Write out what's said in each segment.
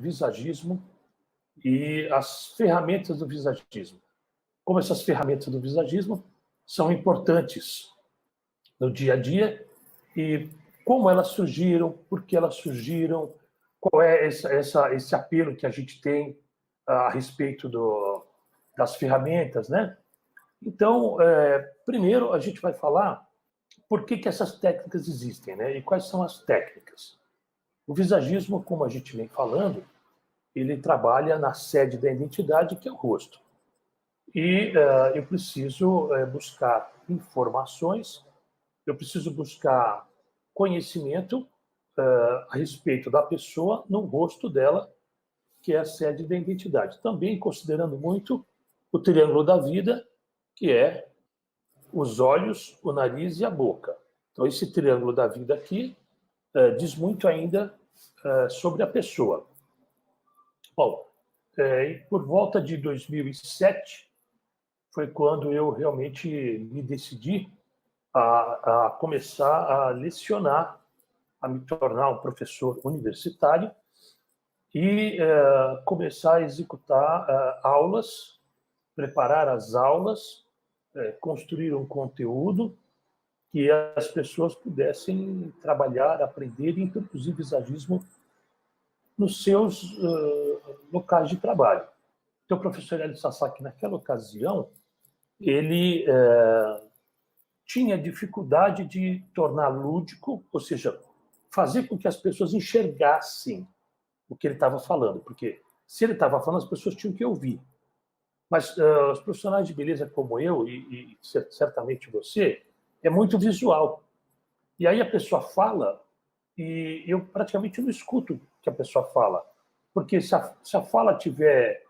visagismo e as ferramentas do visagismo. Como essas ferramentas do visagismo são importantes no dia a dia e como elas surgiram, por que elas surgiram, qual é esse apelo que a gente tem a respeito das ferramentas, né? Então, primeiro a gente vai falar por que essas técnicas existem, né? E quais são as técnicas. O visagismo, como a gente vem falando, ele trabalha na sede da identidade, que é o rosto. E eu preciso buscar informações, eu preciso buscar conhecimento a respeito da pessoa no rosto dela, que é a sede da identidade. Também considerando muito o triângulo da vida, que é os olhos, o nariz e a boca. Então, esse triângulo da vida aqui diz muito ainda sobre a pessoa. Bom, por volta de 2007, foi quando eu realmente me decidi a começar a lecionar, a me tornar um professor universitário e começar a executar aulas, preparar as aulas, construir um conteúdo que as pessoas pudessem trabalhar, aprender e introduzir visagismo nos seus locais de trabalho. Então, o professor Hélio Sasaki, naquela ocasião, ele tinha dificuldade de tornar lúdico, ou seja, fazer com que as pessoas enxergassem o que ele estava falando, porque se ele estava falando, as pessoas tinham que ouvir. Mas os profissionais de beleza como eu, e certamente você, é muito visual. E aí a pessoa fala e eu praticamente não escuto o que a pessoa fala. Porque se a fala tiver...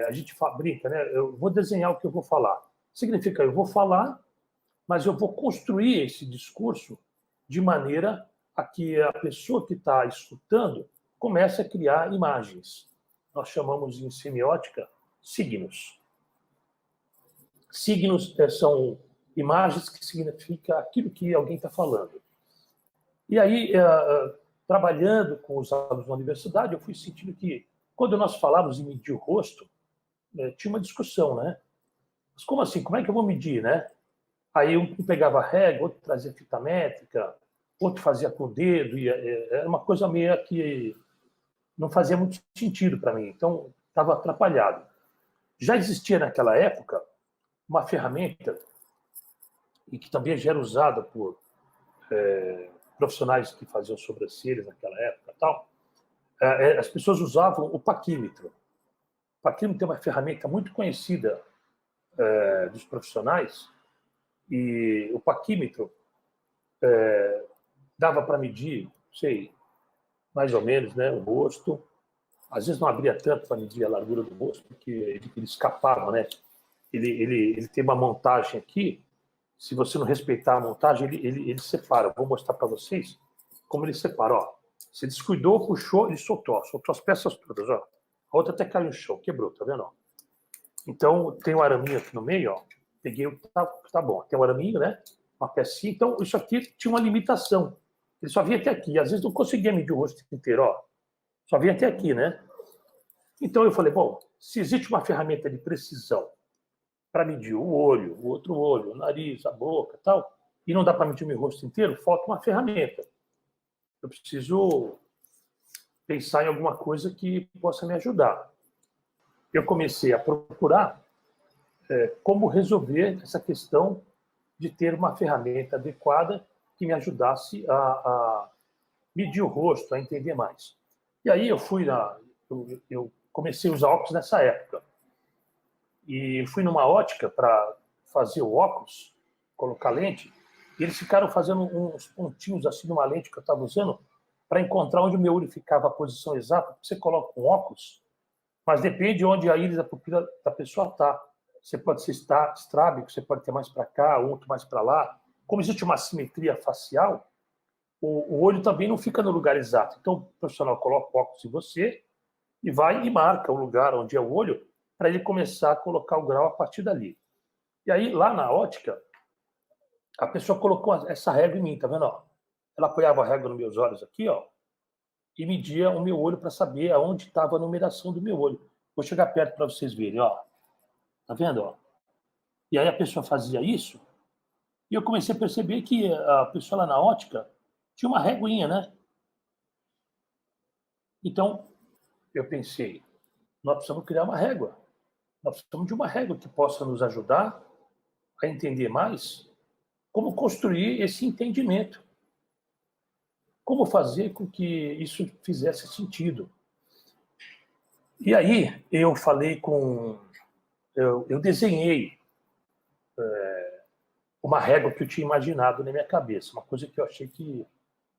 a gente brinca, né? Eu vou desenhar o que eu vou falar. Significa, eu vou falar, mas eu vou construir esse discurso de maneira a que a pessoa que está escutando comece a criar imagens. Nós chamamos em semiótica signos. Signos são imagens que significam aquilo que alguém está falando. E aí, trabalhando com os alunos na universidade, eu fui sentindo que, quando nós falávamos em medir o rosto, tinha uma discussão, né? Mas como assim? Como é que eu vou medir, né? Aí um pegava a régua, outro trazia fita métrica, outro fazia com o dedo, e era uma coisa meio que não fazia muito sentido para mim, então estava atrapalhado. Já existia naquela época uma ferramenta, e que também já era usada por profissionais que faziam sobrancelhas naquela época e tal, as pessoas usavam o paquímetro. O paquímetro é uma ferramenta muito conhecida dos profissionais, e o paquímetro dava para medir, sei, mais ou menos, né, o rosto. Às vezes não abria tanto para medir a largura do rosto, porque ele escapava, né? Ele tem uma montagem aqui. Se você não respeitar a montagem, ele separa. Vou mostrar para vocês como ele separa. Ó, você descuidou, puxou, ele soltou as peças todas. Ó. A outra até caiu no chão, quebrou, tá vendo? Ó? Então, tem um araminho aqui no meio, ó. Peguei, tá bom. Tem um araminho, né? Uma pecinha. Então, isso aqui tinha uma limitação. Ele só vinha até aqui. Às vezes não conseguia medir o rosto inteiro, ó. Só vinha até aqui, né? Então, eu falei, bom, se existe uma ferramenta de precisão para medir o olho, o outro olho, o nariz, a boca, tal, e não dá para medir o meu rosto inteiro, falta uma ferramenta. Eu preciso pensar em alguma coisa que possa me ajudar. Eu comecei a procurar como resolver essa questão de ter uma ferramenta adequada que me ajudasse a medir o rosto, a entender mais. E aí eu comecei a usar óculos nessa época. E fui numa ótica para fazer o óculos, colocar lente, e eles ficaram fazendo uns pontinhos assim numa lente que eu estava usando para encontrar onde o meu olho ficava a posição exata. Você coloca um óculos, mas depende de onde a íris da pupila da pessoa está. Você pode ser estrábico, você pode ter mais para cá, outro mais para lá. Como existe uma simetria facial, o olho também não fica no lugar exato. Então, o profissional coloca o óculos em você e vai e marca o lugar onde é o olho para ele começar a colocar o grau a partir dali. E aí, lá na ótica, a pessoa colocou essa régua em mim, tá vendo? Ó? Ela apoiava a régua nos meus olhos aqui, ó, e media o meu olho para saber aonde estava a numeração do meu olho. Vou chegar perto para vocês verem, ó. Tá vendo, ó? E aí a pessoa fazia isso, e eu comecei a perceber que a pessoa lá na ótica tinha uma reguinha, né? Então, eu pensei, nós precisamos criar uma régua. Nós precisamos de uma régua que possa nos ajudar a entender mais como construir esse entendimento. Como fazer com que isso fizesse sentido. E aí eu falei com... Eu desenhei uma régua que eu tinha imaginado na minha cabeça, uma coisa que eu achei que,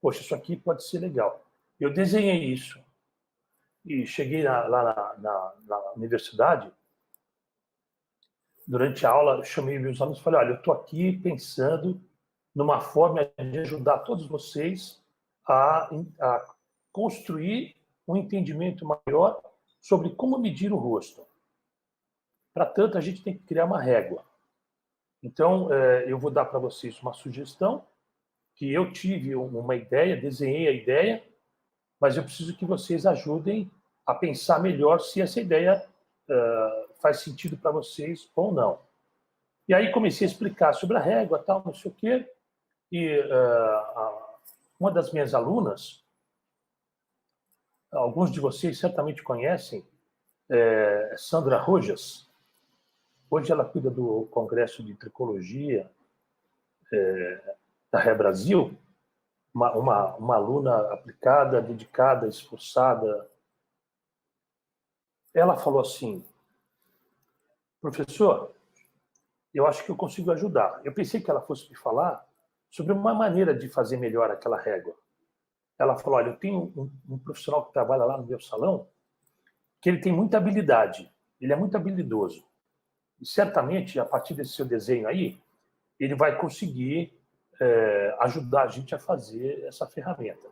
poxa, isso aqui pode ser legal. Eu desenhei isso e cheguei lá na universidade, durante a aula, eu chamei meus alunos e falei, olha, eu estou aqui pensando numa forma de ajudar todos vocês a construir um entendimento maior sobre como medir o rosto. Para tanto, a gente tem que criar uma régua. Então, eu vou dar para vocês uma sugestão, que eu tive uma ideia, desenhei a ideia, mas eu preciso que vocês ajudem a pensar melhor se essa ideia faz sentido para vocês ou não. E aí comecei a explicar sobre a régua, tal, não sei o quê, e uma das minhas alunas, alguns de vocês certamente conhecem, Sandra Rojas. Hoje ela cuida do Congresso de Tricologia da Ré Brasil, uma aluna aplicada, dedicada, esforçada. Ela falou assim, professor, eu acho que eu consigo ajudar. Eu pensei que ela fosse me falar sobre uma maneira de fazer melhor aquela régua. Ela falou, olha, eu tenho um profissional que trabalha lá no meu salão, que ele tem muita habilidade, ele é muito habilidoso. E certamente, a partir desse seu desenho aí, ele vai conseguir ajudar a gente a fazer essa ferramenta.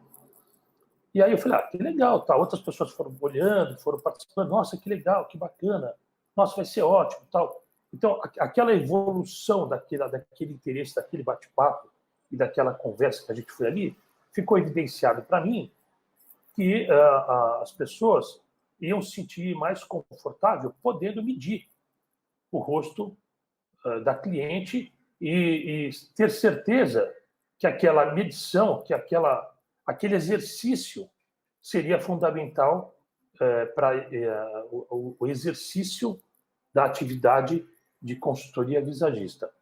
E aí eu falei, que legal, tá. Outras pessoas foram olhando, foram participando, nossa, que legal, que bacana, nossa, vai ser ótimo, tal. Então, aquela evolução daquele interesse, daquele bate-papo e daquela conversa que a gente foi ali, ficou evidenciado para mim que as pessoas iam se sentir mais confortável podendo medir o rosto da cliente e ter certeza que aquela medição, que aquele exercício seria fundamental para o exercício da atividade de consultoria visagista.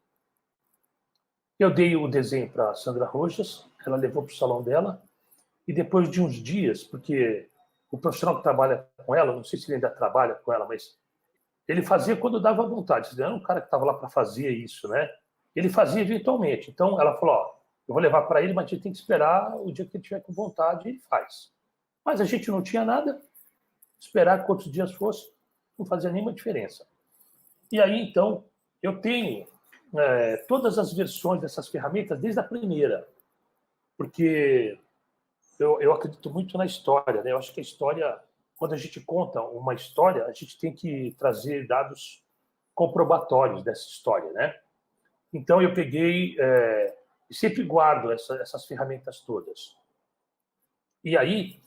Eu dei o desenho para a Sandra Rojas, ela levou para o salão dela, e depois de uns dias, porque o profissional que trabalha com ela, não sei se ele ainda trabalha com ela, mas ele fazia quando dava vontade. Ele era um cara que estava lá para fazer isso, né? Ele fazia eventualmente. Então, ela falou, eu vou levar para ele, mas a gente tem que esperar o dia que ele tiver com vontade, ele faz. Mas a gente não tinha nada, esperar quantos dias fosse, não fazia nenhuma diferença. E aí, então, eu tenho todas as versões dessas ferramentas desde a primeira, porque eu acredito muito na história, né? Eu acho que a história, quando a gente conta uma história, a gente tem que trazer dados comprobatórios dessa história, né? Então eu peguei e sempre guardo essas ferramentas todas. E aí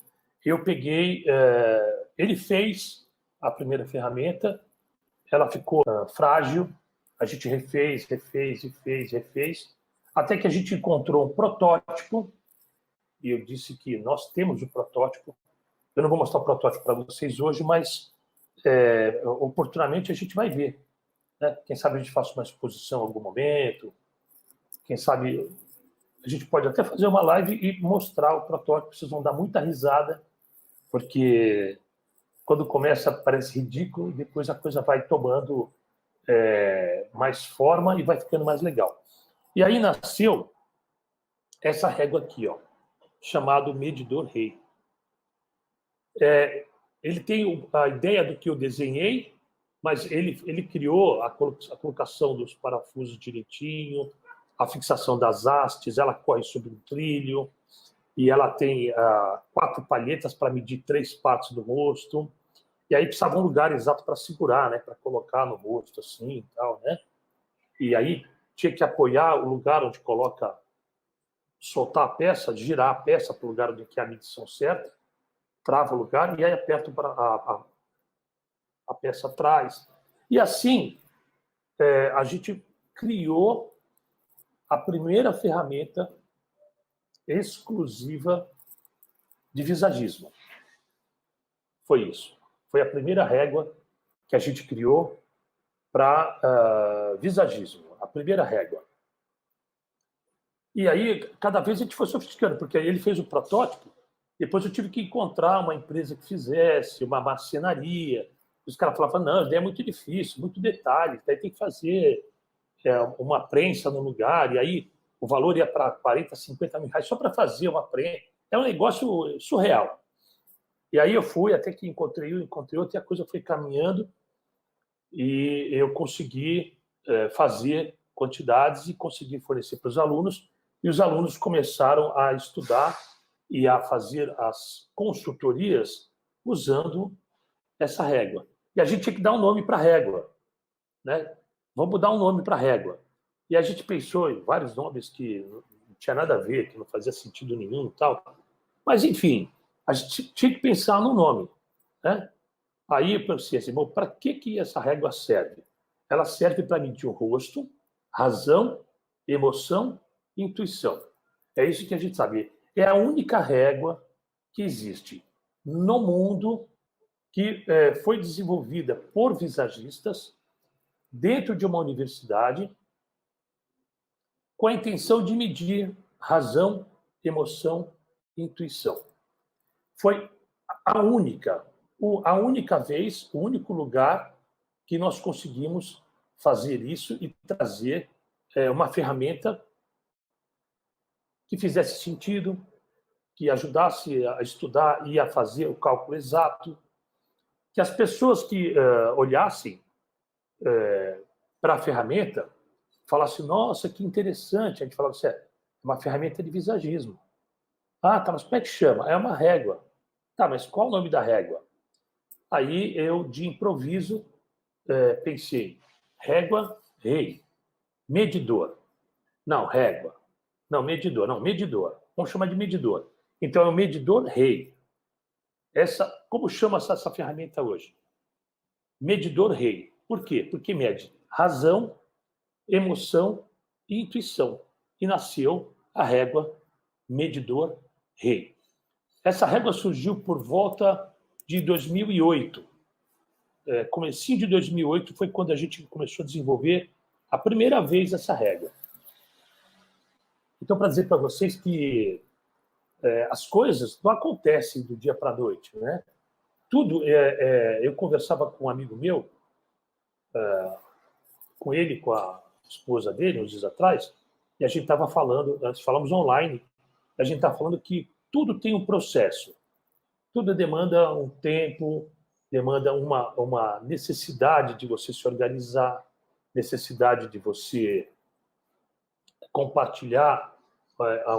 eu peguei, ele fez a primeira ferramenta, ela ficou frágil, a gente refez, até que a gente encontrou um protótipo, e eu disse que nós temos o protótipo. Eu não vou mostrar o protótipo para vocês hoje, mas oportunamente a gente vai ver. Né? Quem sabe a gente faça uma exposição em algum momento, quem sabe a gente pode até fazer uma live e mostrar o protótipo, vocês vão dar muita risada, porque quando começa parece ridículo, depois a coisa vai tomando mais forma e vai ficando mais legal. E aí nasceu essa régua aqui, ó, chamado medidor Rey. Ele tem a ideia do que eu desenhei, mas ele criou a colocação dos parafusos direitinho, a fixação das hastes, ela corre sobre um trilho, e ela tem 4 palhetas para medir 3 partes do rosto, e aí precisava um lugar exato para segurar, né, para colocar no rosto, assim, e tal, né? E aí tinha que apoiar o lugar onde coloca, soltar a peça, girar a peça para o lugar onde que é a medição certa, trava o lugar, e aí aperto a peça atrás. E assim, a gente criou a primeira ferramenta exclusiva de visagismo. Foi isso. Foi a primeira régua que a gente criou para visagismo, a primeira régua. E aí, cada vez a gente foi sofisticando, porque aí ele fez o protótipo, depois eu tive que encontrar uma empresa que fizesse, uma marcenaria. Os caras falavam, não, isso daí é muito difícil, muito detalhe, daí tem que fazer uma prensa no lugar, e aí o valor ia para 40, 50 mil reais só para fazer uma prensa. É um negócio surreal. E aí eu fui, até que encontrei outro, e a coisa foi caminhando, e eu consegui fazer quantidades e consegui fornecer para os alunos, e os alunos começaram a estudar e a fazer as consultorias usando essa régua. E a gente tinha que dar um nome para a régua, né? Vamos dar um nome para a régua. E a gente pensou em vários nomes que não tinha nada a ver, que não fazia sentido nenhum e tal. Mas, enfim, a gente tinha que pensar no nome, né? Aí eu pensei assim, bom, para que essa régua serve? Ela serve para medir o rosto, razão, emoção e intuição. É isso que a gente sabe. É a única régua que existe no mundo que foi desenvolvida por visagistas dentro de uma universidade com a intenção de medir razão, emoção e intuição. Foi a única vez, o único lugar que nós conseguimos fazer isso e trazer uma ferramenta que fizesse sentido, que ajudasse a estudar e a fazer o cálculo exato, que as pessoas que olhassem para a ferramenta falassem, nossa, que interessante. A gente falava assim, é uma ferramenta de visagismo. Ah, tá, mas como é que chama? É uma régua. Tá, mas qual o nome da régua? Aí eu, de improviso, pensei, régua, rei, medidor. Não, régua. Não, medidor. Não, medidor. Vamos chamar de medidor. Então, é o medidor rei. Como chama essa ferramenta hoje? Medidor rei. Por quê? Porque mede razão, emoção e intuição. E nasceu a régua medidor rei. Essa régua surgiu por volta de 2008. Comecinho de 2008 foi quando a gente começou a desenvolver a primeira vez essa régua. Então, para dizer para vocês que as coisas não acontecem do dia para a noite, né? Tudo, eu conversava com um amigo meu, com ele, com a esposa dele, uns dias atrás, e a gente estava falando, nós falamos online, a gente está falando que tudo tem um processo, tudo demanda um tempo, demanda uma necessidade de você se organizar, necessidade de você compartilhar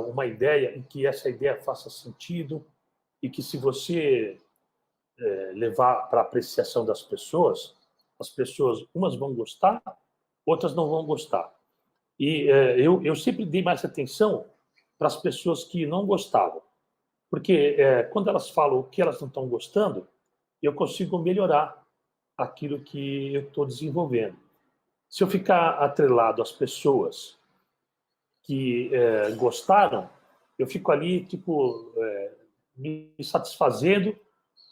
uma ideia em que essa ideia faça sentido e que se você levar para a apreciação das pessoas, as pessoas, umas vão gostar, outras não vão gostar. E eu sempre dei mais atenção para as pessoas que não gostavam, porque quando elas falam o que elas não estão gostando, eu consigo melhorar aquilo que eu estou desenvolvendo. Se eu ficar atrelado às pessoas que gostaram, eu fico ali, tipo, me satisfazendo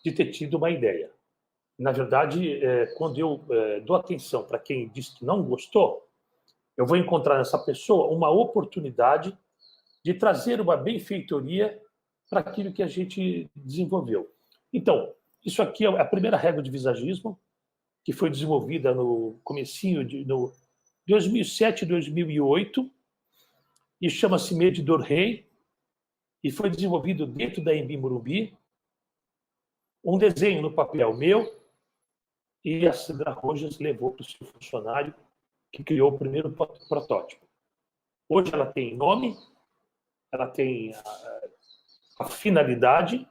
de ter tido uma ideia. Na verdade, quando eu dou atenção para quem diz que não gostou, eu vou encontrar nessa pessoa uma oportunidade de trazer uma benfeitoria para aquilo que a gente desenvolveu. Então, isso aqui é a primeira régua de visagismo, que foi desenvolvida no comecinho de 2007, 2008, e chama-se Medidor Rei, e foi desenvolvido dentro da Embi Morumbi, um desenho no papel meu, e a Sandra Rojas levou para o seu funcionário, que criou o primeiro protótipo. Hoje ela tem nome, ela tem a finalidade,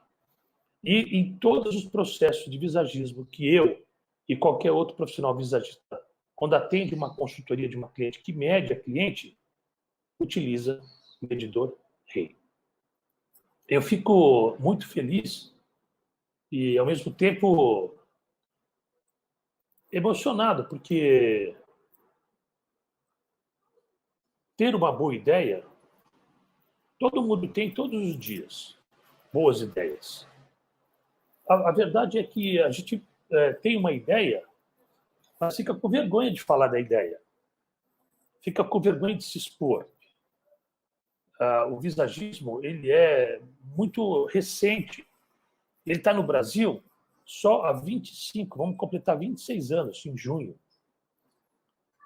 e em todos os processos de visagismo que eu e qualquer outro profissional visagista, quando atende uma consultoria de uma cliente que mede a cliente, utiliza o medidor rei. Eu fico muito feliz e, ao mesmo tempo, emocionado, porque ter uma boa ideia, todo mundo tem todos os dias boas ideias. A verdade é que a gente tem uma ideia, mas fica com vergonha de falar da ideia, fica com vergonha de se expor. O visagismo ele é muito recente. Ele está no Brasil só há 25, vamos completar 26 anos em junho.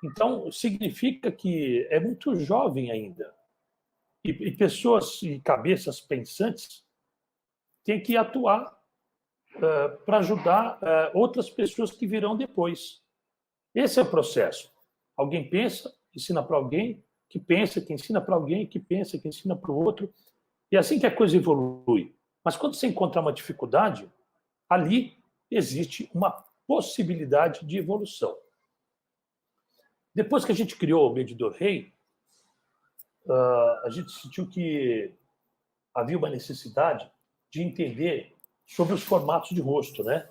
Então, significa que é muito jovem ainda. E pessoas e cabeças pensantes têm que atuar para ajudar outras pessoas que virão depois. Esse é o processo. Alguém pensa, ensina para alguém, que pensa, que ensina para alguém, que pensa, que ensina para o outro. E é assim que a coisa evolui. Mas quando você encontra uma dificuldade, ali existe uma possibilidade de evolução. Depois que a gente criou o medidor Rei, a gente sentiu que havia uma necessidade de entender sobre os formatos de rosto, né?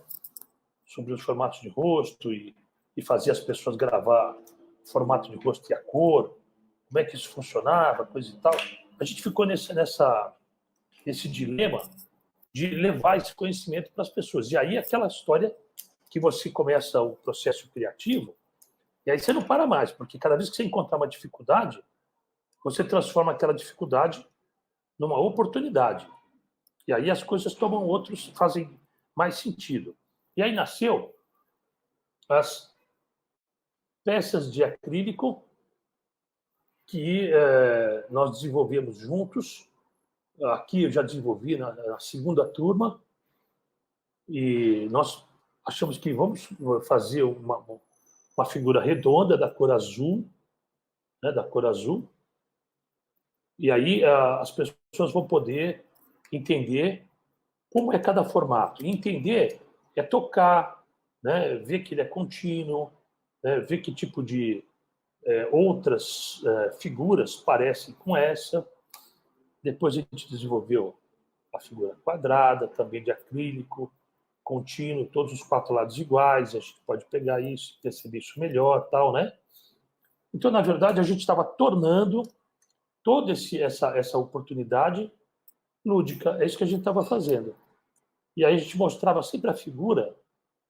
Sobre os formatos de rosto e fazer as pessoas gravar o formato de rosto e a cor, como é que isso funcionava, coisa e tal. A gente ficou nesse dilema de levar esse conhecimento para as pessoas. E aí aquela história que você começa o processo criativo, e aí você não para mais, porque cada vez que você encontrar uma dificuldade, você transforma aquela dificuldade numa oportunidade. E aí as coisas fazem mais sentido. E aí nasceu as peças de acrílico que nós desenvolvemos juntos. Aqui eu já desenvolvi na segunda turma, e nós achamos que vamos fazer uma figura redonda da cor azul, né, da cor azul, e aí as pessoas vão poder entender como é cada formato. E entender é tocar, né, ver que ele é contínuo, né, ver que tipo de outras figuras parecem com essa. Depois a gente desenvolveu a figura quadrada, também de acrílico, contínuo, todos os 4 lados iguais, a gente pode pegar isso, perceber isso melhor, tal, né? Então, na verdade, a gente estava tornando toda essa oportunidade lúdica, é isso que a gente estava fazendo. E aí a gente mostrava sempre a figura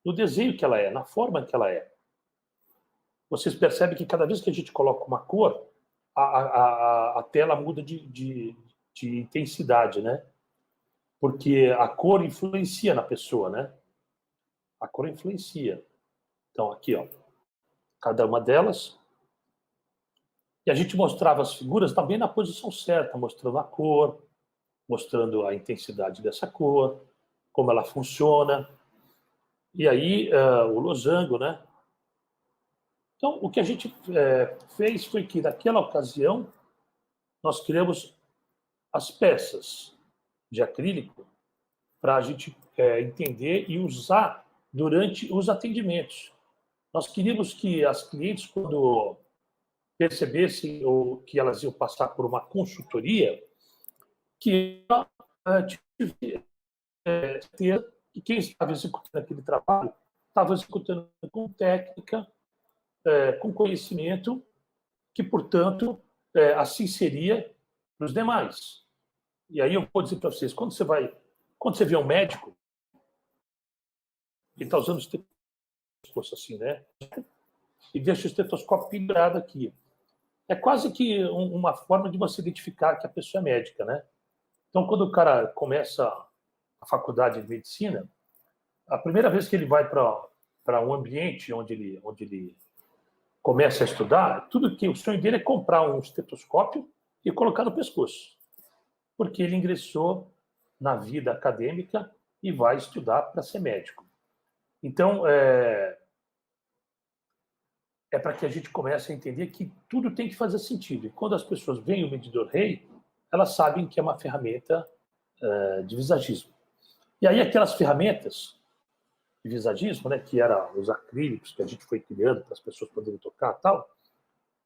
no desenho que ela é, na forma que ela é. Vocês percebem que cada vez que a gente coloca uma cor, a tela muda de intensidade, né? Porque a cor influencia na pessoa, né? A cor influencia. Então, aqui, ó, cada uma delas. E a gente mostrava as figuras também na posição certa, mostrando a cor, mostrando a intensidade dessa cor, como ela funciona. E aí, o losango, né? Então, o que a gente fez foi que, naquela ocasião, nós criamos as peças de acrílico para a gente entender e usar durante os atendimentos. Nós queríamos que as clientes, quando percebessem ou que elas iam passar por uma consultoria, que ter que quem estava executando aquele trabalho estava executando com técnica, com conhecimento, que, portanto, assim seria para os demais. E aí eu vou dizer para vocês, quando você vê um médico, ele está usando o estetoscópio assim, né? E deixa o estetoscópio pendurado aqui. É quase que uma forma de você identificar que a pessoa é médica, né? Então, quando o cara começa a faculdade de medicina, a primeira vez que ele vai para um ambiente onde ele começa a estudar, tudo que o sonho dele é comprar um estetoscópio e colocar no pescoço, porque ele ingressou na vida acadêmica e vai estudar para ser médico. Então, é para que a gente comece a entender que tudo tem que fazer sentido. E quando as pessoas veem o medidor Rei, elas sabem que é uma ferramenta de visagismo. E aí aquelas ferramentas de visagismo, né, que eram os acrílicos que a gente foi criando para as pessoas poderem tocar e tal,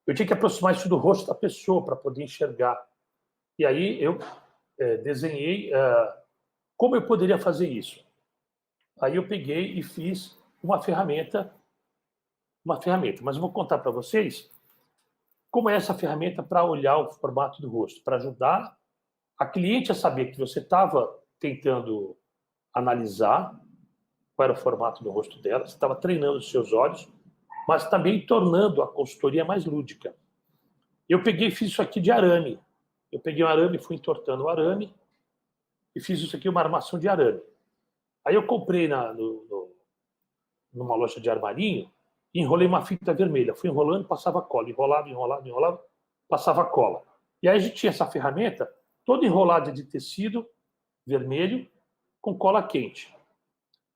eu tinha que aproximar isso do rosto da pessoa para poder enxergar. E aí eu desenhei como eu poderia fazer isso. Aí eu peguei e fiz uma ferramenta, mas eu vou contar para vocês como é essa ferramenta para olhar o formato do rosto, para ajudar a cliente a saber que você estava tentando analisar qual era o formato do rosto dela, você estava treinando os seus olhos, mas também tornando a consultoria mais lúdica. Eu peguei e fiz isso aqui de arame. Eu peguei um arame, fui entortando o arame e fiz isso aqui, uma armação de arame. Aí eu comprei numa loja de armarinho e enrolei uma fita vermelha. Fui enrolando, passava cola, enrolava, passava cola. E aí a gente tinha essa ferramenta toda enrolada de tecido vermelho com cola quente.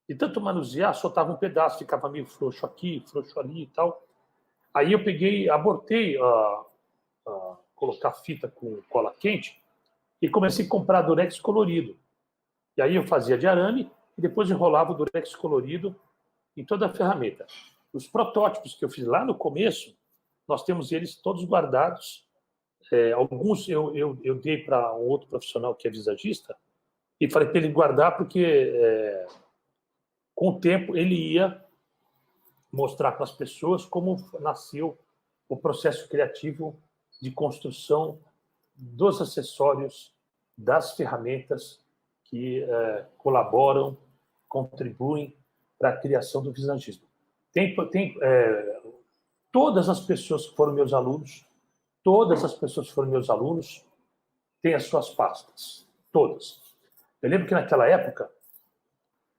E tanto manusear, soltava um pedaço, ficava meio frouxo aqui, frouxo ali e tal. Aí eu peguei, abortei colocar fita com cola quente e comecei a comprar durex colorido. E aí eu fazia de arame e depois enrolava o durex colorido em toda a ferramenta. Os protótipos que eu fiz lá no começo, nós temos eles todos guardados. Alguns eu dei para um outro profissional que é visagista e falei para ele guardar porque com o tempo ele ia mostrar para as pessoas como nasceu o processo criativo de construção dos acessórios, das ferramentas que colaboram, contribuem para a criação do visagismo. Todas as pessoas que foram meus alunos, têm as suas pastas, todas. Eu lembro que naquela época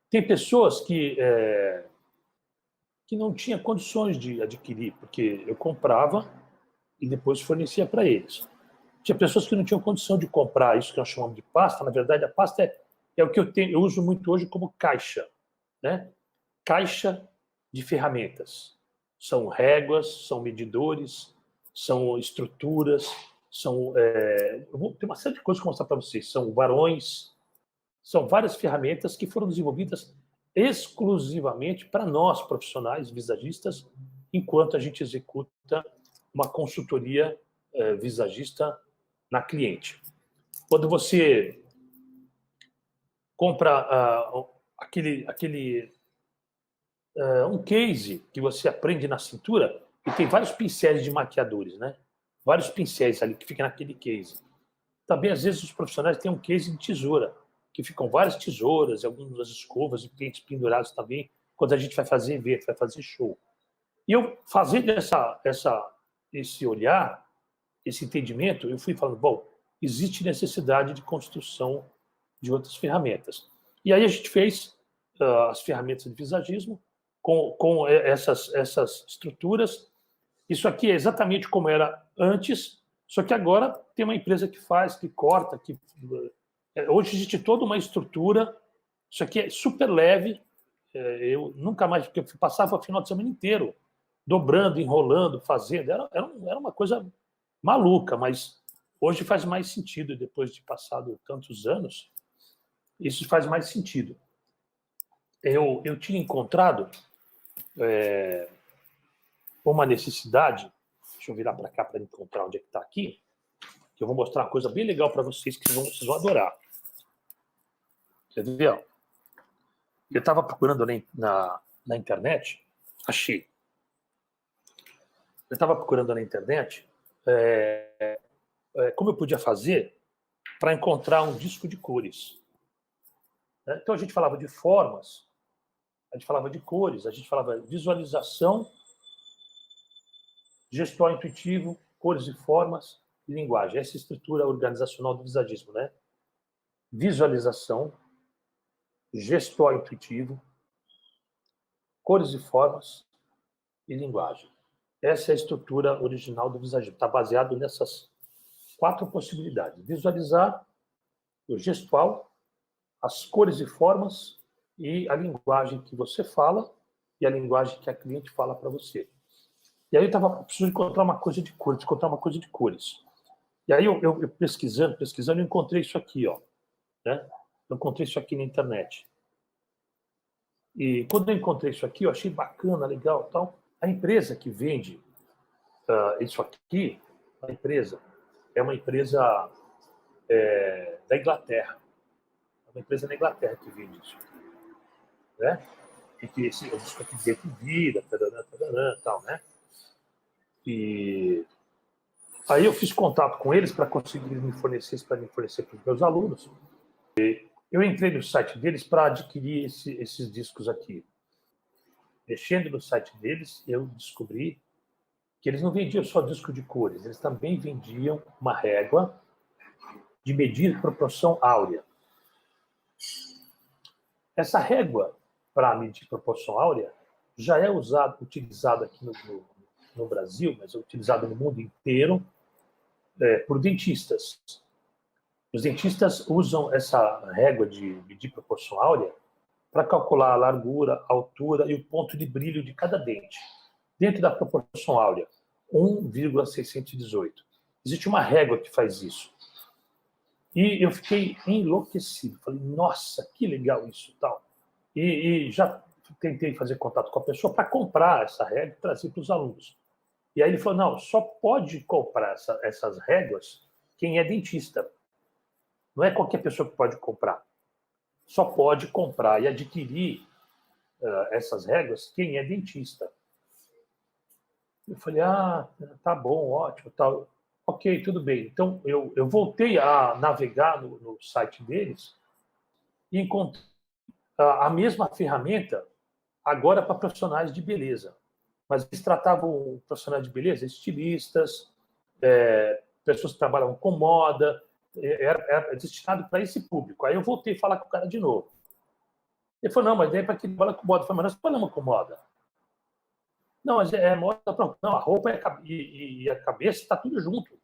tem pessoas que não tinham condições de adquirir, porque eu comprava e depois fornecia para eles. Tinha pessoas que não tinham condição de comprar isso que nós chamamos de pasta. Na verdade, a pasta é o que eu uso muito hoje como caixa, né? Caixa de ferramentas. São réguas, são medidores, são estruturas, eu vou ter uma série de coisas para mostrar para vocês. São varões, são várias ferramentas que foram desenvolvidas exclusivamente para nós, profissionais visagistas, enquanto a gente executa uma consultoria visagista na cliente. Quando você compra um case que você aprende na cintura e tem vários pincéis de maquiadores, né? Vários pincéis ali que ficam naquele case. Também, às vezes, os profissionais têm um case de tesoura, que ficam várias tesouras, algumas escovas e pentes pendurados também, quando a gente vai fazer evento, vai fazer show. E eu, fazendo esse olhar, esse entendimento, eu fui falando, bom, existe necessidade de construção de outras ferramentas. E aí a gente fez as ferramentas de visagismo com essas estruturas. Isso aqui é exatamente como era antes, só que agora tem uma empresa que faz, que corta, hoje existe toda uma estrutura. Isso aqui é super leve. Eu nunca mais, porque eu passava o final de semana inteiro dobrando, enrolando, fazendo. Era uma coisa maluca, mas hoje faz mais sentido, depois de passado tantos anos, isso faz mais sentido. Eu tinha encontrado uma necessidade, deixa eu virar para cá para encontrar onde é que está aqui, que eu vou mostrar uma coisa bem legal para vocês que vocês vão adorar. Quer ver? Eu estava procurando na internet, achei. Eu estava procurando na internet como eu podia fazer para encontrar um disco de cores. Então a gente falava de formas, a gente falava de cores, a gente falava de visualização, gestual intuitivo, cores e formas e linguagem. Essa é a estrutura organizacional do visagismo, né? Visualização, gestual intuitivo, cores e formas e linguagem. Essa é a estrutura original do visagismo. Está baseado nessas 4 possibilidades: visualizar, o gestual, as cores e formas e a linguagem que você fala e a linguagem que a cliente fala para você. E aí eu estava precisando encontrar uma coisa de cores, E aí eu pesquisando, eu encontrei isso aqui, ó, né? Eu encontrei isso aqui na internet. E quando eu encontrei isso aqui, eu achei bacana, legal, tal. A empresa que vende isso aqui, a empresa é uma empresa da Inglaterra. É uma empresa da Inglaterra que vende isso. né? E que esse disco aqui dentro vira, tal, né? E aí eu fiz contato com eles para conseguir me fornecer, para me fornecer para os meus alunos. Eu entrei no site deles para adquirir esses discos aqui. Mexendo no site deles, eu descobri que eles não vendiam só disco de cores, eles também vendiam uma régua de medir proporção áurea. Essa régua, para medir proporção áurea, já é utilizada aqui no Brasil, mas é utilizada no mundo inteiro por dentistas. Os dentistas usam essa régua de medir proporção áurea para calcular a largura, a altura e o ponto de brilho de cada dente. Dentro da proporção áurea, 1,618. Existe uma régua que faz isso. E eu fiquei enlouquecido. Falei, nossa, que legal isso tal. E já tentei fazer contato com a pessoa para comprar essa régua e trazer para os alunos. E aí ele falou, não, só pode comprar essas réguas quem é dentista. Não é qualquer pessoa que pode comprar. Só pode comprar e adquirir essas réguas quem é dentista. Eu falei, tá bom, ótimo, tal. Ok, tudo bem. Então, eu voltei a navegar no site deles e encontrei a mesma ferramenta agora para profissionais de beleza. Mas eles tratavam profissionais de beleza, estilistas, pessoas que trabalham com moda, era destinado para esse público. Aí eu voltei a falar com o cara de novo. Ele falou, não, mas daí é para quem trabalha com moda. Eu falei, mas nós trabalhamos com moda. Não, mas é moda, não, a roupa e a cabeça está tudo junto.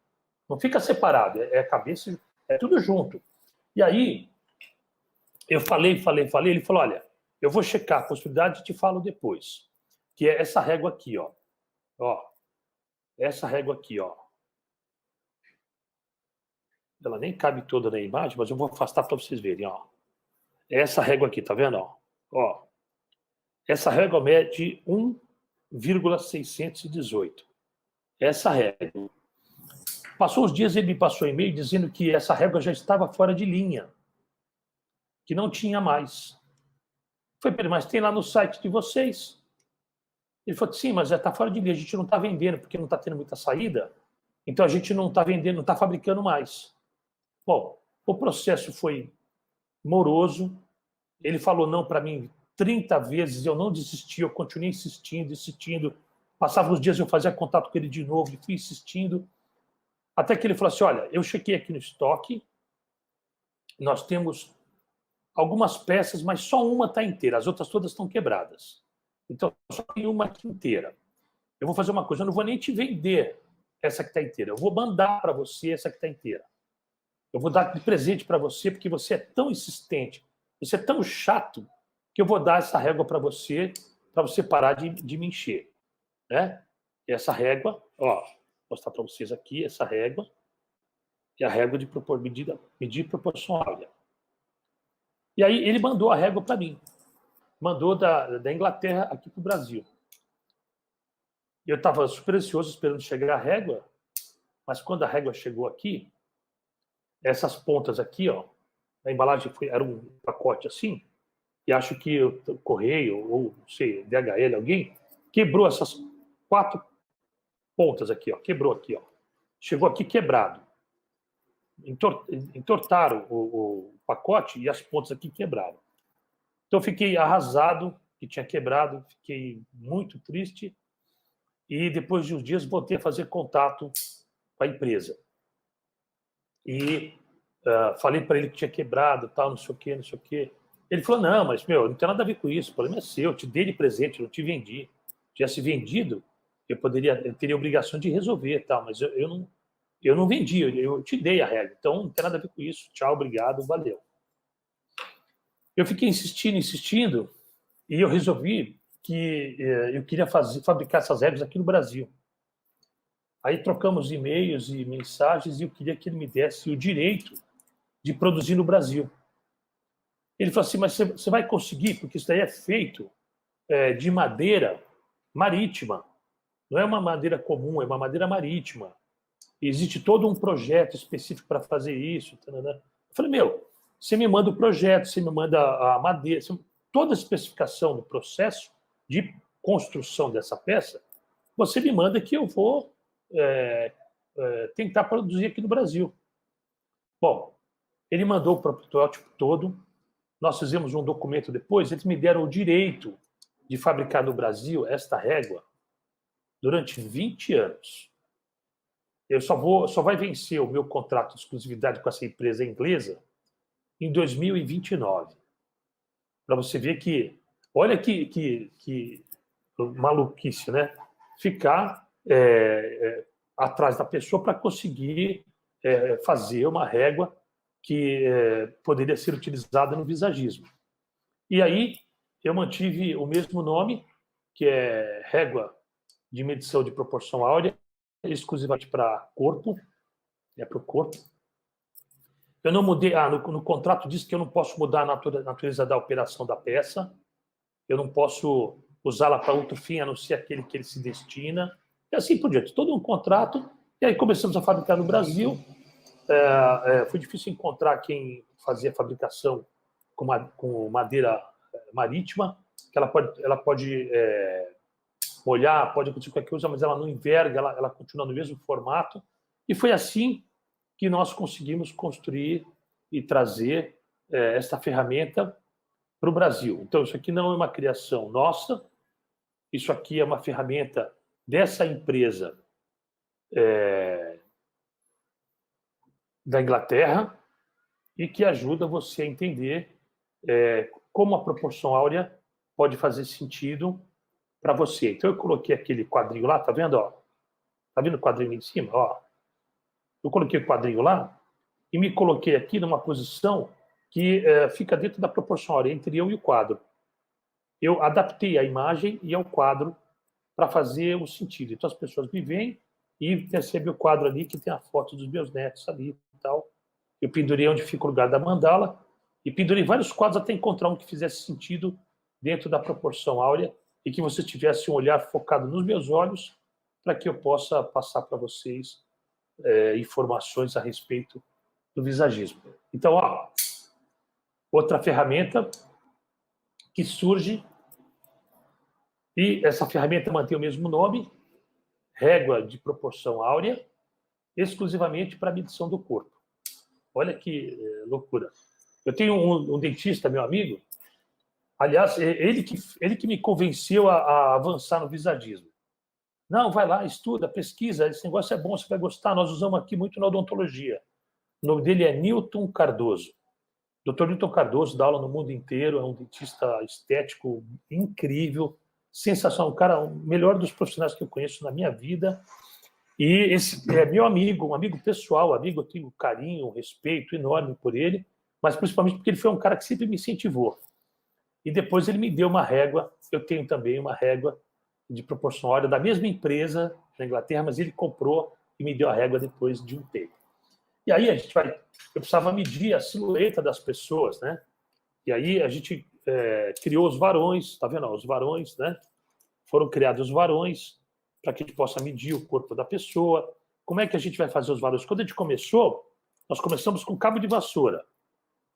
Não fica separado, é a cabeça, é tudo junto. E aí, eu falei, ele falou, olha, eu vou checar a possibilidade e te falo depois. Que é essa régua aqui, ó. Essa régua aqui, ó. Ela nem cabe toda na imagem, mas eu vou afastar para vocês verem, ó. Essa régua aqui, tá vendo, ó? Essa régua mede 1,618. Essa régua. Passou uns dias, ele me passou um e-mail dizendo que essa régua já estava fora de linha, que não tinha mais. Foi para ele, mas tem lá no site de vocês. Ele falou, sim, mas já está fora de linha, a gente não está vendendo, porque não está tendo muita saída, então a gente não está vendendo, não está fabricando mais. Bom, o processo foi moroso, ele falou não para mim 30 vezes, eu não desisti, eu continuei insistindo. Passavam os dias, eu fazia contato com ele de novo, e fui insistindo, até que ele falou assim, olha, eu chequei aqui no estoque, nós temos algumas peças, mas só uma está inteira, as outras todas estão quebradas. Então, só tem uma aqui inteira. Eu vou fazer uma coisa, eu não vou nem te vender essa que está inteira, eu vou mandar para você essa que está inteira. Eu vou dar de presente para você, porque você é tão insistente, você é tão chato, que eu vou dar essa régua para você parar de me encher. Né? E essa régua, ó, vou mostrar para vocês aqui, essa régua, é a régua de medir proporção áurea. E aí ele mandou a régua para mim. Mandou da Inglaterra aqui para o Brasil. Eu estava super ansioso esperando chegar a régua, mas quando a régua chegou aqui, essas pontas aqui, ó, a embalagem era um pacote assim, e acho que o correio, ou não sei, DHL, alguém, quebrou essas 4 pontas aqui, ó, quebrou aqui, ó. Chegou aqui quebrado. Entortaram o pacote e as pontas aqui quebraram. Então, eu fiquei arrasado, que tinha quebrado, fiquei muito triste, e depois de uns dias voltei a fazer contato com a empresa. E falei para ele que tinha quebrado, tal, não sei o quê, não sei o quê. Ele falou, não, mas, meu, não tem nada a ver com isso, o problema é seu, eu te dei de presente, eu não te vendi. Se tivesse vendido, eu teria a obrigação de resolver, tal, mas eu não vendi, eu te dei a regra, então não tem nada a ver com isso, tchau, obrigado, valeu. Eu fiquei insistindo, e eu resolvi que eu queria fabricar essas regras aqui no Brasil. Aí trocamos e-mails e mensagens e eu queria que ele me desse o direito de produzir no Brasil. Ele falou assim, mas você vai conseguir, porque isso daí é feito de madeira marítima. Não é uma madeira comum, é uma madeira marítima. E existe todo um projeto específico para fazer isso. Eu falei, meu, você me manda o projeto, você me manda a madeira, toda a especificação do processo de construção dessa peça, você me manda que eu vou tentar produzir aqui no Brasil. Bom, ele mandou o protótipo todo, nós fizemos um documento depois, eles me deram o direito de fabricar no Brasil esta régua durante 20 anos. Eu só vai vencer o meu contrato de exclusividade com essa empresa inglesa em 2029. Para você ver que, olha que maluquice, né? Ficar atrás da pessoa para conseguir fazer uma régua que poderia ser utilizada no visagismo. E aí eu mantive o mesmo nome, que é régua de medição de proporção áurea, exclusivamente para corpo, para o corpo. Eu não mudei, no contrato diz que eu não posso mudar a natureza da operação da peça, eu não posso usá-la para outro fim, a não ser aquele que ele se destina, e assim por diante. Todo um contrato, e aí começamos a fabricar no Brasil. Foi difícil encontrar quem fazia a fabricação com madeira marítima, que ela pode molhar, pode acontecer qualquer coisa, mas ela não enverga, ela continua no mesmo formato. E foi assim que nós conseguimos construir e trazer esta ferramenta para o Brasil. Então, isso aqui não é uma criação nossa, isso aqui é uma ferramenta dessa empresa da Inglaterra e que ajuda você a entender como a proporção áurea pode fazer sentido para você. Então, eu coloquei aquele quadrinho lá, tá vendo? Ó? Tá vendo o quadrinho em cima? Ó. Eu coloquei o quadrinho lá e me coloquei aqui numa posição que fica dentro da proporção áurea entre eu e o quadro. Eu adaptei a imagem e ao quadro para fazer o sentido. Então, as pessoas me veem e percebem o quadro ali, que tem a foto dos meus netos ali e tal. Eu pendurei onde fica o lugar da mandala e pendurei vários quadros até encontrar um que fizesse sentido dentro da proporção áurea e que você tivesse um olhar focado nos meus olhos para que eu possa passar para vocês informações a respeito do visagismo. Então, ó, outra ferramenta que surge, e essa ferramenta mantém o mesmo nome, régua de proporção áurea, exclusivamente para medição do corpo. Olha que loucura. Eu tenho um dentista, meu amigo, aliás, ele que me convenceu a avançar no visagismo. Não, vai lá, estuda, pesquisa, esse negócio é bom, você vai gostar, nós usamos aqui muito na odontologia. O nome dele é Newton Cardoso. Dr. Newton Cardoso dá aula no mundo inteiro, é um dentista estético incrível, sensacional, um cara, o melhor dos profissionais que eu conheço na minha vida. E esse é meu amigo, um amigo pessoal, eu tenho um carinho, um respeito enorme por ele, mas principalmente porque ele foi um cara que sempre me incentivou. E depois ele me deu uma régua, eu tenho também uma régua de proporção áurea da mesma empresa na Inglaterra, mas ele comprou e me deu a régua depois de um tempo. E aí eu precisava medir a silhueta das pessoas, né? E aí a gente criou os varões, tá vendo? Os varões, né? Foram criados os varões para que a gente possa medir o corpo da pessoa. Como é que a gente vai fazer os varões? Quando a gente começou, nós começamos com cabo de vassoura.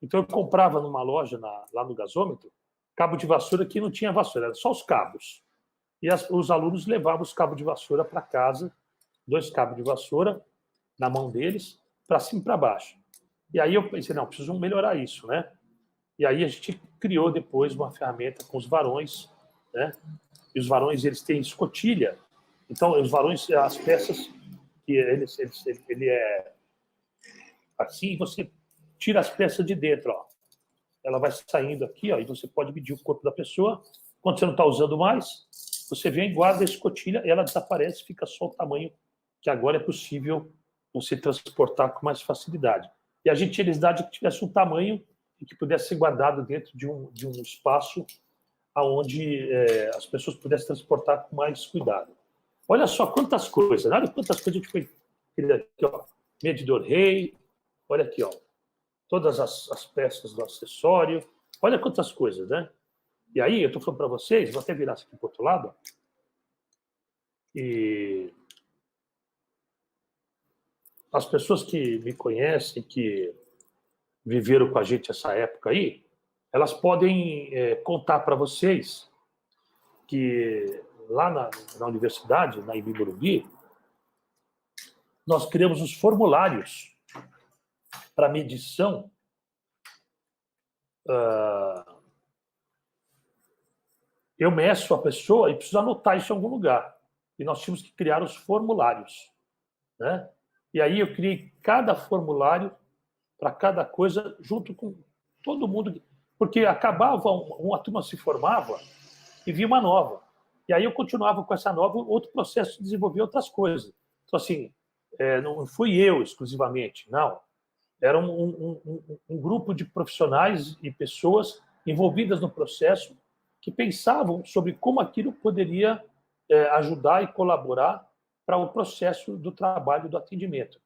Então eu comprava numa loja lá no gasômetro cabo de vassoura que não tinha vassoura, era só os cabos. E os alunos levavam os cabos de vassoura para casa, 2 cabos de vassoura na mão deles, para cima e para baixo. E aí eu pensei, não, preciso melhorar isso, né? E aí a gente criou depois uma ferramenta com os varões, né? E os varões, eles têm escotilha. Então, os varões, as peças, que ele é assim, você tira as peças de dentro, ó. Ela vai saindo aqui, ó, e você pode medir o corpo da pessoa. Quando você não está usando mais, você vem, guarda a escotilha, ela desaparece, fica só o tamanho que agora é possível você transportar com mais facilidade. E a gentilidade que tivesse um tamanho e que pudesse ser guardado dentro de um espaço onde as pessoas pudessem transportar com mais cuidado. Olha só quantas coisas, olha quantas coisas a gente foi aqui, ó, medidor rei, olha aqui, ó, todas as peças do acessório, olha quantas coisas, né? E aí, eu estou falando para vocês, vou até virar isso aqui para o outro lado, e as pessoas que me conhecem, que viveram com a gente essa época aí, elas podem contar para vocês que lá na universidade, na Embi Morumbi, nós criamos os formulários para medição eu meço a pessoa e preciso anotar isso em algum lugar. E nós tínhamos que criar os formulários, né? E aí eu criei cada formulário para cada coisa, junto com todo mundo. Porque acabava, uma turma se formava e via uma nova. E aí eu continuava com essa nova, outro processo de desenvolver outras coisas. Então, assim, não fui eu exclusivamente, não. Era um grupo de profissionais e pessoas envolvidas no processo que pensavam sobre como aquilo poderia ajudar e colaborar para o processo do trabalho do atendimento.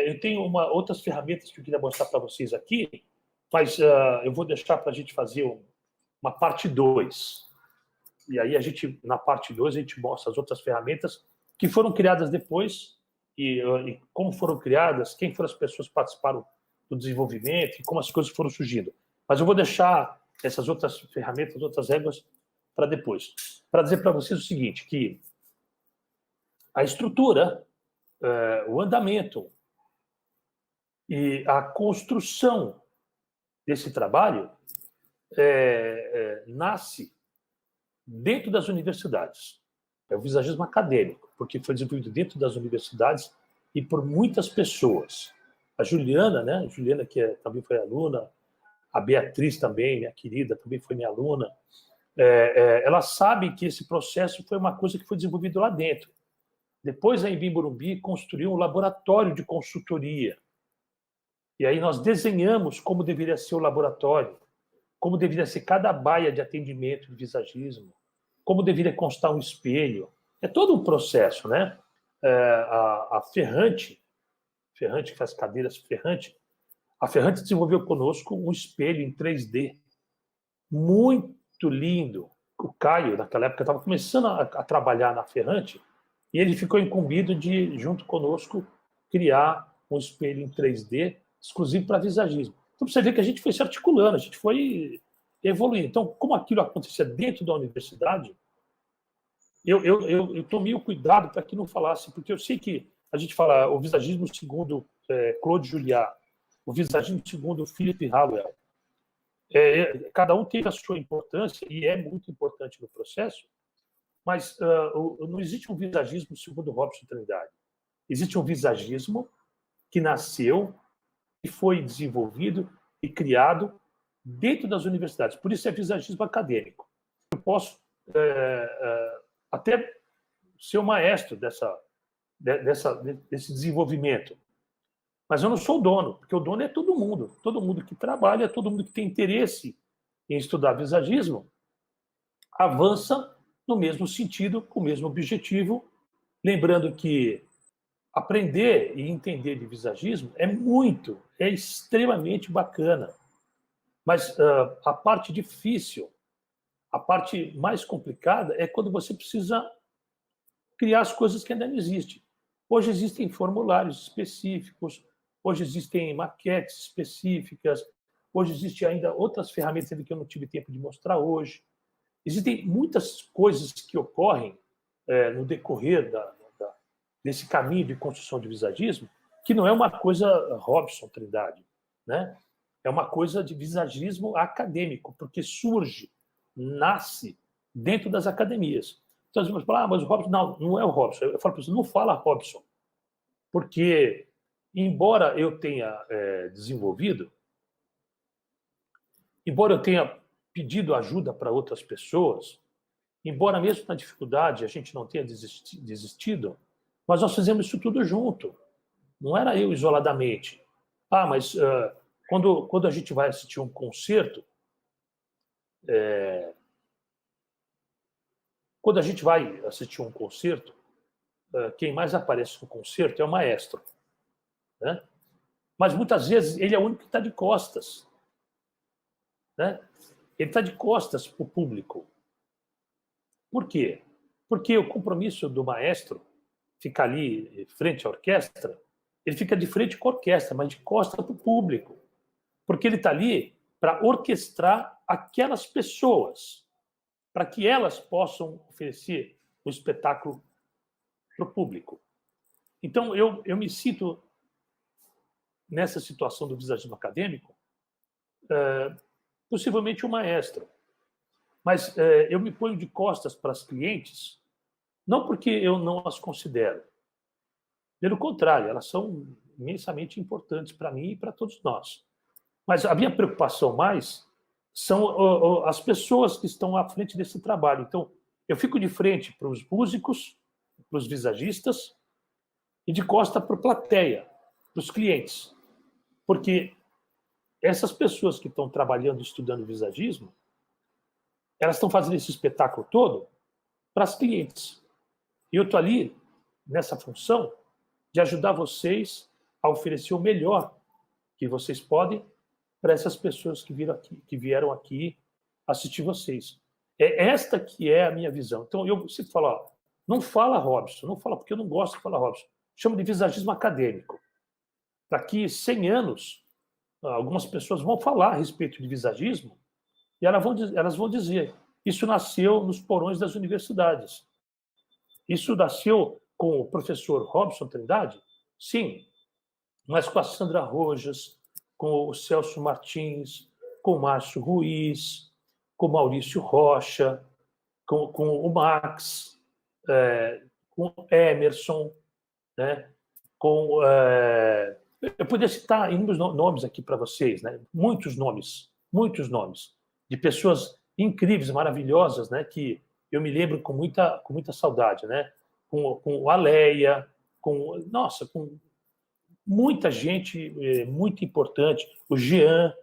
Eu tenho outras ferramentas que eu queria mostrar para vocês aqui, mas eu vou deixar para a gente fazer uma parte 2. E aí, na parte 2, a gente mostra as outras ferramentas que foram criadas depois e como foram criadas, quem foram as pessoas que participaram do desenvolvimento e como as coisas foram surgindo. Mas eu vou deixar essas outras ferramentas, outras regras, para depois. Para dizer para vocês o seguinte, que a estrutura, o andamento e a construção desse trabalho nasce dentro das universidades. É o visagismo acadêmico, porque foi desenvolvido dentro das universidades e por muitas pessoas. A Juliana, né? Juliana, que também foi aluna, a Beatriz também, minha querida, também foi minha aluna. Ela sabe que esse processo foi uma coisa que foi desenvolvido lá dentro. Depois, a Embi Morumbi construiu um laboratório de consultoria. E aí nós desenhamos como deveria ser o laboratório, como deveria ser cada baia de atendimento de visagismo, como deveria constar um espelho. É todo um processo, né? A Ferrante, que faz cadeiras Ferrante, a Ferrante desenvolveu conosco um espelho em 3D muito lindo. O Caio, naquela época, estava começando a trabalhar na Ferrante e ele ficou incumbido de, junto conosco, criar um espelho em 3D exclusivo para visagismo. Então, você vê que a gente foi se articulando, a gente foi evoluindo. Então, como aquilo acontecia dentro da universidade, eu tomei o cuidado para que não falasse, porque eu sei que a gente fala o visagismo segundo Claude Julliard, o visagismo segundo Philip Hallwell. Cada um tem a sua importância, e é muito importante no processo, mas não existe um visagismo segundo Robson Trindade. Existe um visagismo que nasceu e foi desenvolvido e criado dentro das universidades. Por isso é visagismo acadêmico. Eu posso até ser o maestro desse desenvolvimento, mas eu não sou o dono, porque o dono é todo mundo que trabalha, todo mundo que tem interesse em estudar visagismo, avança no mesmo sentido, com o mesmo objetivo, lembrando que aprender e entender de visagismo é extremamente bacana, mas a parte difícil, a parte mais complicada é quando você precisa criar as coisas que ainda não existem. Hoje existem formulários específicos, hoje existem maquetes específicas, hoje existem ainda outras ferramentas que eu não tive tempo de mostrar hoje. Existem muitas coisas que ocorrem no decorrer desse caminho de construção de visagismo, que não é uma coisa Robson Trindade, né? É uma coisa de visagismo acadêmico, porque nasce dentro das academias. Então, você fala, mas o Robson... Não é o Robson. Eu falo para você, não fala Robson, porque, embora eu tenha desenvolvido, embora eu tenha pedido ajuda para outras pessoas, embora mesmo na dificuldade a gente não tenha desistido, mas nós fizemos isso tudo junto. Não era eu isoladamente. Mas quando a gente vai assistir um concerto, quando a gente vai assistir um concerto, quem mais aparece no concerto é o maestro, né? Mas muitas vezes ele é o único que está de costas, né? Ele está de costas para o público. Por quê? Porque o compromisso do maestro ficar ali frente à orquestra, ele fica de frente com a orquestra, mas de costas para o público. Porque ele está ali para orquestrar aquelas pessoas, para que elas possam oferecer o espetáculo para o público. Então, eu me sinto nessa situação do visagismo acadêmico, possivelmente um maestro, mas eu me ponho de costas para as clientes, não porque eu não as considero, pelo contrário, elas são imensamente importantes para mim e para todos nós. Mas a minha preocupação mais são as pessoas que estão à frente desse trabalho. Então, eu fico de frente para os músicos, para os visagistas, e de costa para a plateia, para os clientes. Porque essas pessoas que estão trabalhando, estudando visagismo, elas estão fazendo esse espetáculo todo para as clientes. E eu estou ali, nessa função, de ajudar vocês a oferecer o melhor que vocês podem para essas pessoas que vieram aqui assistir vocês. É esta que é a minha visão. Então, eu sempre falo, ó, não fala Robson, não fala porque eu não gosto de falar Robson. Chamo de visagismo acadêmico. Daqui 100 anos, algumas pessoas vão falar a respeito de visagismo e elas vão dizer, isso nasceu nos porões das universidades. Isso nasceu com o professor Robson Trindade? Sim, mas com a Sandra Rojas, com o Celso Martins, com o Márcio Ruiz, com o Maurício Rocha, com o Max, com o Emerson, né? Eu poderia citar inúmeros nomes aqui para vocês, né? Muitos nomes de pessoas incríveis, maravilhosas, né? Que eu me lembro com muita saudade, né? Com a Leia, com muita gente muito importante. O Jean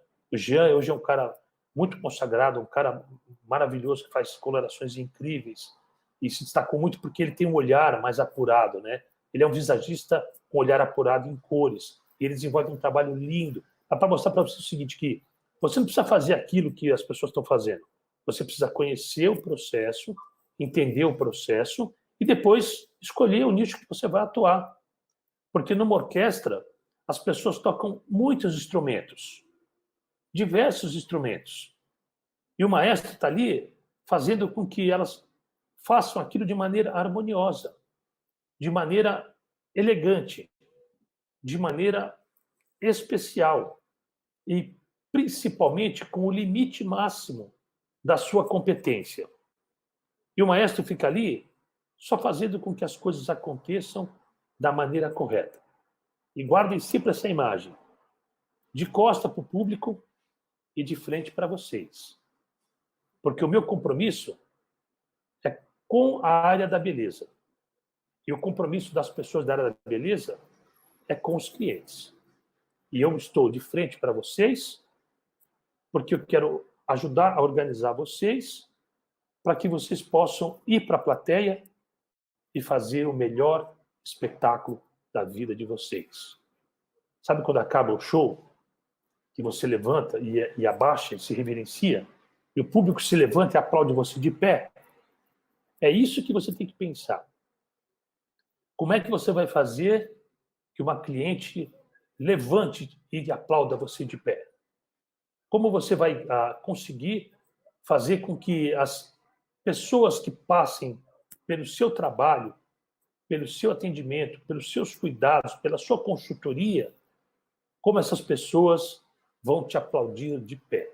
hoje é um cara muito consagrado, um cara maravilhoso que faz colorações incríveis e se destacou muito porque ele tem um olhar mais apurado, né? Ele é um visagista com olhar apurado em cores. E ele desenvolve um trabalho lindo. Dá para mostrar para você o seguinte, que você não precisa fazer aquilo que as pessoas estão fazendo. Você precisa conhecer o processo, entender o processo e depois escolher o nicho que você vai atuar. Porque numa orquestra, as pessoas tocam muitos instrumentos, diversos instrumentos. E o maestro está ali fazendo com que elas façam aquilo de maneira harmoniosa, de maneira elegante, de maneira especial e principalmente com o limite máximo da sua competência. E o maestro fica ali só fazendo com que as coisas aconteçam da maneira correta. E guardem sempre essa imagem, de costa para o público e de frente para vocês. Porque o meu compromisso é com a área da beleza. E o compromisso das pessoas da área da beleza é com os clientes. E eu estou de frente para vocês, porque eu quero ajudar a organizar vocês, para que vocês possam ir para a plateia e fazer o melhor espetáculo da vida de vocês. Sabe quando acaba o show, que você levanta e abaixa e se reverencia, e o público se levanta e aplaude você de pé? É isso que você tem que pensar. Como é que você vai fazer que uma cliente levante e aplauda você de pé? Como você vai conseguir fazer com que as pessoas que passem pelo seu trabalho, pelo seu atendimento, pelos seus cuidados, pela sua consultoria, como essas pessoas vão te aplaudir de pé?